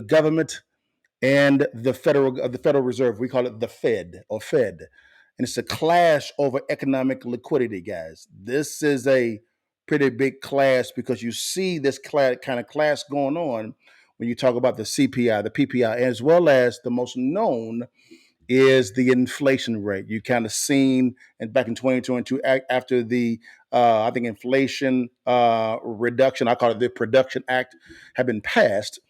government and the Federal Reserve. We call it the Fed or Fed, and it's a clash over economic liquidity, guys. This is a pretty big clash because you see this kind of clash going on when you talk about the CPI, the PPI, as well as the most known is the inflation rate. You kind of seen, and back in 2022, after the I think inflation reduction, I call it the Production Act, had been passed,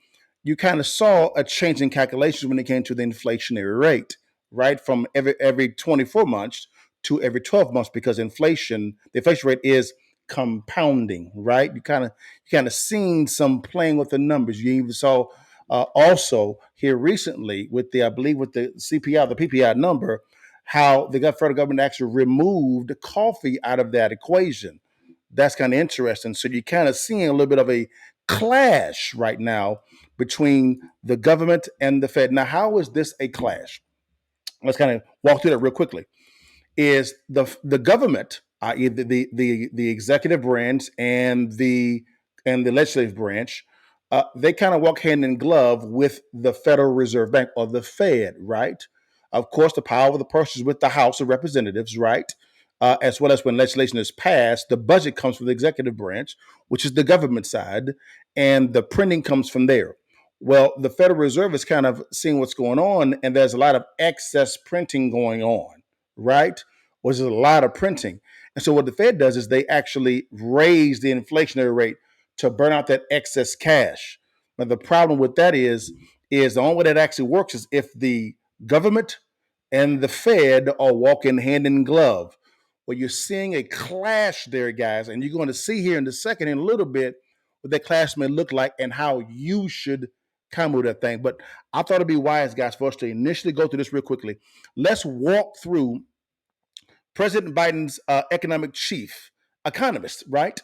you kind of saw a change in calculations when it came to the inflationary rate, right? From every 24 months to every 12 months, because the inflation rate is compounding, right? You kind of seen some playing with the numbers. You even saw also here recently with I believe with the CPI, the PPI number, how the federal government actually removed coffee out of that equation. That's kind of interesting. So you're kind of seeing a little bit of a clash right now between the government and the Fed. Now, how is this a clash? Let's kind of walk through that real quickly. Is the government, i.e., the executive branch and the legislative branch, they kind of walk hand in glove with the Federal Reserve Bank or the Fed, right? Of course, the power of the purse is with the House of Representatives, right? As well as when legislation is passed, the budget comes from the executive branch, which is the government side, and the printing comes from there. Well, the Federal Reserve is kind of seeing what's going on, and there's a lot of excess printing going on, right? Which is a lot of printing. And so what the Fed does is they actually raise the inflationary rate to burn out that excess cash. But the problem with that is the only way that actually works is if the government and the Fed are walking hand in glove. Well, you're seeing a clash there, guys, and you're going to see here in the second in a little bit what that clash may look like and how you should come with that thing. But I thought it'd be wise, guys, for us to initially go through this real quickly. Let's walk through President Biden's economic chief economist, right?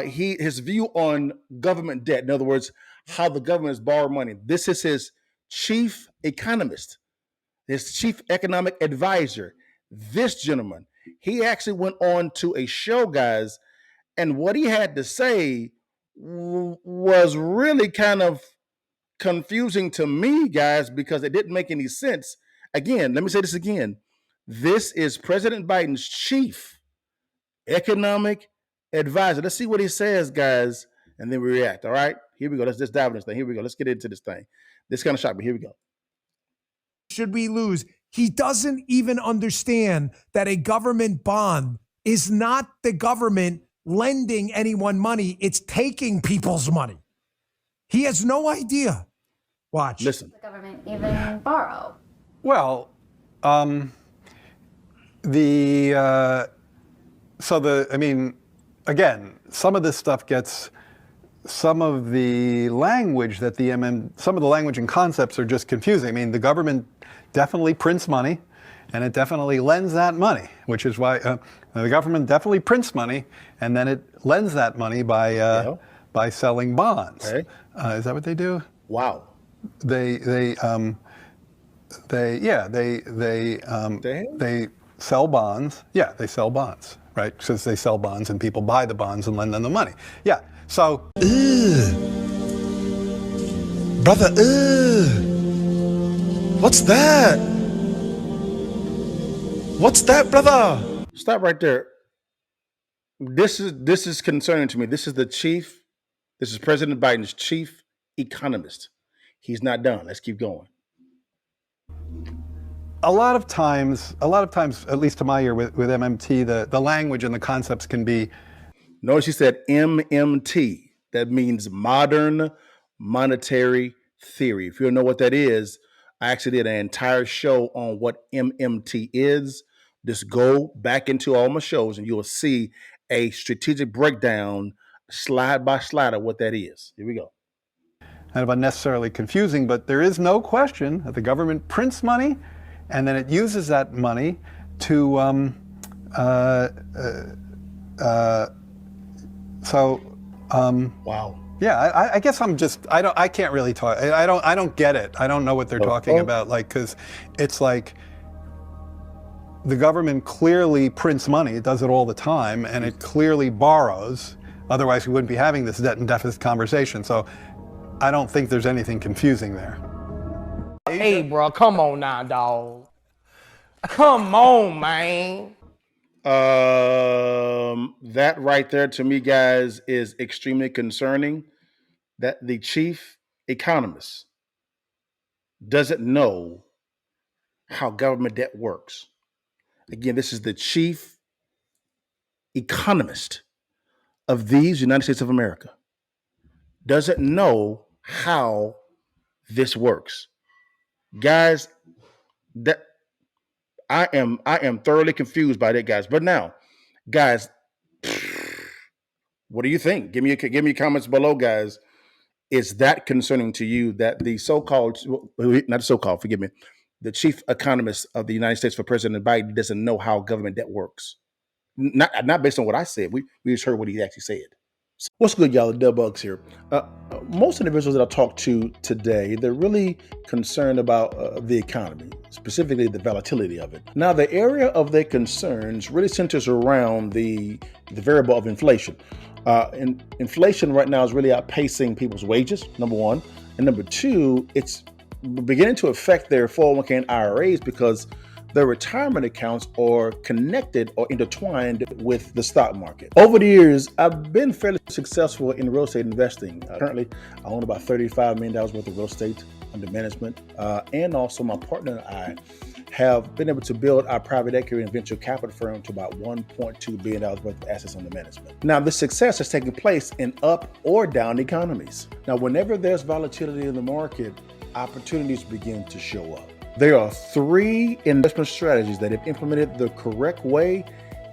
His view on government debt. In other words, how the government is borrowing money. This is his chief economist, his chief economic advisor. This gentleman, he actually went on to a show, guys, and what he had to say was really kind of confusing to me, guys, because it didn't make any sense. Again, let me say this again. This is President Biden's chief economic advisor. Let's see what he says, guys, and then we react. All right, here we go. Let's just dive into this thing. Here we go. Let's get into this thing. This kind of shocked me. Here we go. Should we lose? He doesn't even understand that a government bond is not the government lending anyone money. It's taking people's money. He has no idea. Watch. Listen. The government even borrow? Well, again, some of this stuff gets, some of the language that some of the language and concepts are just confusing. I mean, the government definitely prints money, and it definitely lends that money, which is why the government definitely prints money, and then it lends that money by selling bonds. Okay. Is that what they do? Wow. They sell bonds. Yeah, they sell bonds, right? Because they sell bonds and people buy the bonds and lend them the money. Yeah, so. Brother, what's that? What's that, brother? Stop right there. This is concerning to me. This is President Biden's chief economist. He's not done. Let's keep going. A lot of times, at least to my ear with MMT, the language and the concepts can be. Notice he said MMT. That means modern monetary theory. If you don't know what that is, I actually did an entire show on what MMT is. Just go back into all my shows and you will see a strategic breakdown slide by slide of what that is. Here we go. Kind of unnecessarily confusing, but there is no question that the government prints money and then it uses that money to wow. Yeah, I guess I can't really talk. I don't get it. I don't know what they're talking about. Like, because it's like the government clearly prints money. It does it all the time, and it clearly borrows. Otherwise, we wouldn't be having this debt and deficit conversation. So I don't think there's anything confusing there. Hey, bro, come on now, dog. Come on, man. That right there to me, guys, is extremely concerning. That the chief economist doesn't know how government debt works. Again, this is the chief economist of these United States of America. Doesn't know how this works. Guys, that I am thoroughly confused by that, guys. But now, guys, what do you think? Give me comments below, guys. Is that concerning to you that the so-called, not so-called, forgive me, the chief economist of the United States for President Biden doesn't know how government debt works? Not based on what I said. We just heard what he actually said. What's good, y'all? The Bugs here. Most individuals that I talk to today, they're really concerned about the economy, specifically the volatility of it. Now, the area of their concerns really centers around the variable of inflation. Inflation right now is really outpacing people's wages, number one. And number two, it's beginning to affect their 401k and IRAs because their retirement accounts are connected or intertwined with the stock market. Over the years, I've been fairly successful in real estate investing. Currently, I own about $35 million worth of real estate under management. And also my partner and I have been able to build our private equity and venture capital firm to about $1.2 billion worth of assets under management. Now, this success has taken place in up or down economies. Now, whenever there's volatility in the market, opportunities begin to show up. There are 3 investment strategies that, if implemented the correct way,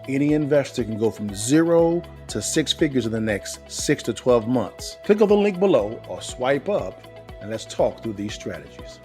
any investor can go from 0 to 6 figures in the next 6 to 12 months. Click on the link below or swipe up and let's talk through these strategies.